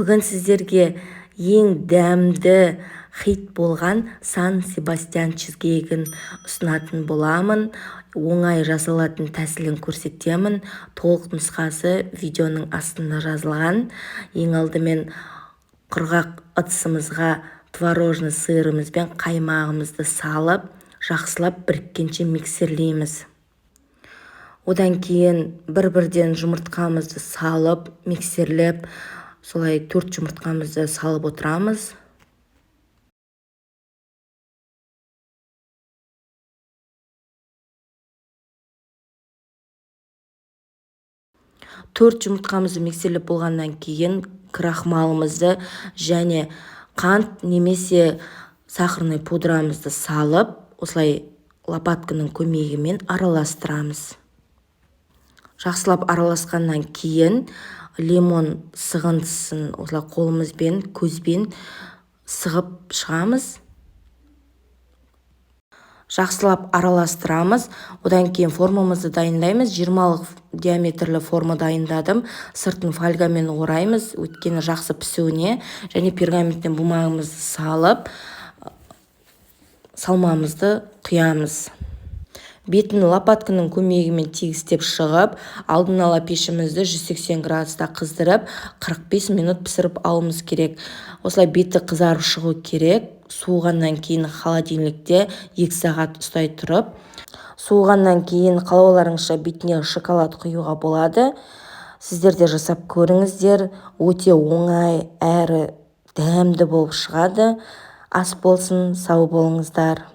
Бүгін сіздерге ең дәмді хит болған Сан Себастьян чизкейгін ұсынатын боламын. Оңай жасалатын тәсілін көрсетемін. Толық нұсқасы видеоның астында жазылған. Ең алдымен құрғақ ыдысымызға творожный сырымыз бен қаймағымызды салып, жақсылап біріккенше миксерлейміз. Одан кейін бір-бірден жұмыртқамызды салып, миксерлеп, солай 4 жұмыртқамызды салып отырамыз. Төрт жұмыртқамызды миксерлеп болғаннан кейін крахмалымызды және қант немесе сахарный пудрамызды салып, осылай лопатканың көмегімен араластырамыз. Жақсылап араласқаннан кейін лимон сығындысын осылай қолымызбен, көзбен сығып шығамыз. Жақсылап араластырамыз. Одан кейін формамызды дайындаймыз. 20-лық диаметрлі форма дайындадым. Сыртын фольгамен ораймыз, өйткені жақсы пісуіне, және пергаментпен бумағымызды салып, салмамызды құямыз. Бетін лопатканың көмегімен тегістеп шығып, алдын ала пешімізді 180 градуста қыздырып, 45 минут пісіріп алуымыз керек. Осылай беті қызарып шығу керек. Суығаннан кейін холодильникте 2 сағат ұстай тұрып, суығаннан кейін қалауларыңызша бетіне шоколад құюға болады. Сіздер де жасап көріңіздер. Өте оңай әрі дәмді болып шығады. Ас болсын, сау болыңыздар.